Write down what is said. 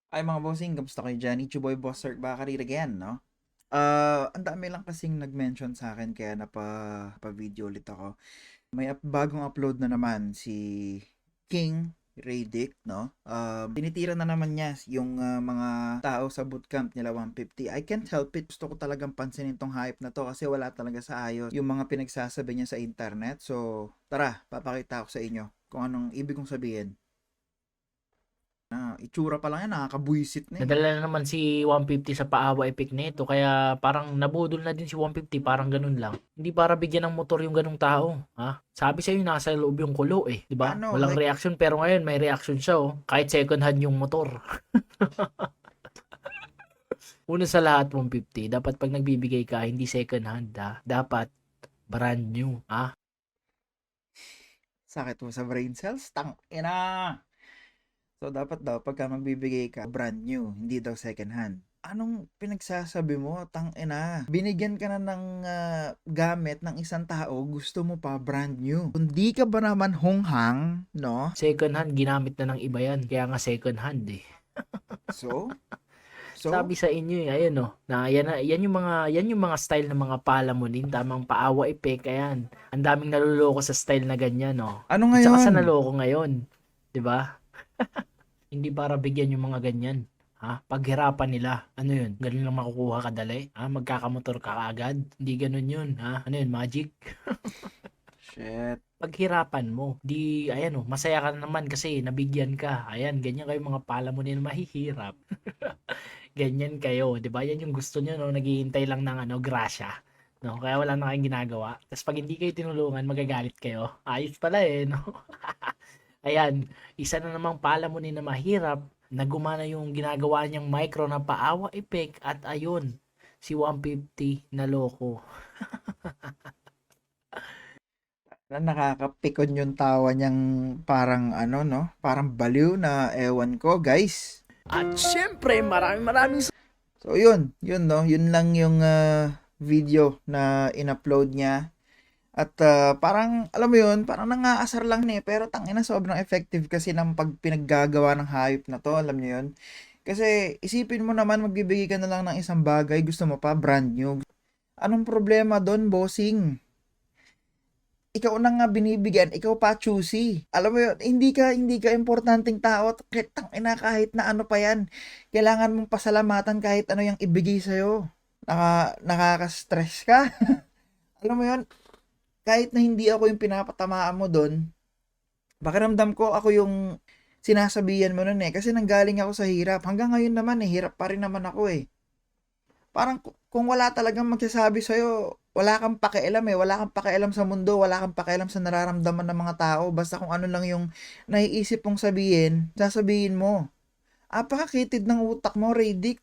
Ay mga bossing, kamusta kayo dyan? Ichiboy Boss Sir Bakari again, no? Ang dami lang kasing nag-mention sa akin kaya pa-video ulit ako. May bagong upload na naman si King Radic, no? Tinitira na naman niya yung mga tao sa bootcamp nila 150. I can't help it. Gusto ko talagang pansinin tong hype na to kasi wala talaga sa ayos yung mga pinagsasabi niya sa internet. So, tara, papakita ko sa inyo kung anong ibig kong sabihin. Itsura pa lang yan, nakakabwisit na eh. Nadala na naman si 150 sa paawa epic nito kaya parang nabudol na din si 150 parang ganun lang. Hindi para bigyan ng motor yung ganung tao, ha? Sabi sa iyo nasa loob yung kulo eh, 'di ba? Paano? Walang Like, reaction pero ngayon may reaction siya oh. Kahit second hand yung motor. Una sa lahat 150, dapat pag nagbibigay ka hindi second hand ha. Dapat brand new, ha? sakit mo sa brain cells? Ina! So, dapat daw, pagka magbibigay ka, brand new, hindi daw second hand. Anong pinagsasabi mo? Ina. Binigyan ka na ng gamit ng isang tao, gusto mo pa brand new. Hindi ka ba naman honghang, no? Second hand ginamit na ng iba yan. Kaya nga second hand eh. So, so, Sabi sa inyo eh, ayun oh, na yan yung mga style ng mga palamunin, tamang paawa epek, ayan. Ang daming naluloko sa style na ganyan, no. ano At saka sa ngayon? naloko ngayon, 'di ba? Hindi para bigyan yung mga ganyan. Ha? Paghirapan nila. Ano yun? Ganun lang makukuha kadali? Ha? Magkakamotor ka kaagad? Hindi ganun yun. Ha? Ano yun? Magic? Shit. Paghirapan mo. Di, ayan oh, masaya ka naman kasi nabigyan ka. Ayan, ganyan kayo mga palamunin mahihirap. Ganyan kayo, 'di ba? Yan yung gusto niyo no, naghihintay lang ng ano, grasya. No, kaya wala na kayong ginagawa. Tapos pag hindi kayo tinulungan, magagalit kayo. Ayos pala eh, no? Ayan, isa na namang palamunin na mahirap na gumana yung ginagawa niyang micro na paawa effect at ayun, si 150 na loko. Nakakapikon yung tawa niyang parang ano, no? Parang baliw na ewan ko, guys. At syempre, maraming So, yun, no? Yun lang yung video na in-upload niya. At parang, alam mo yun, parang nangaasar lang eh. Pero tangina, sobrang effective kasi ng pag pinaggagawa ng hype na to, alam niyo yun. Kasi isipin mo naman, magbibigay ka na lang ng isang bagay, gusto mo pa, brand new. Anong problema doon, bossing? Ikaw na nga binibigyan, ikaw pa choosy. Alam mo yun, hindi ka importanteng tao. Kahit na ano pa yan. Kailangan mong pasalamatan kahit ano yung ibigay sa'yo. Nakaka-stress ka. Alam mo yun, kahit na hindi ako yung pinapatamaan mo doon, pakiramdam ko ako yung sinasabihan mo nun eh. Kasi nanggaling ako sa hirap. Hanggang ngayon naman eh, hirap pa rin naman ako eh. Parang kung wala talagang magsasabi sa'yo, wala kang pakialam eh. Wala kang pakialam sa mundo, wala kang pakialam sa nararamdaman ng mga tao. Basta kung ano lang yung naiisip mong sabihin, sasabihin mo. Apakakitid ng utak mo, Radic.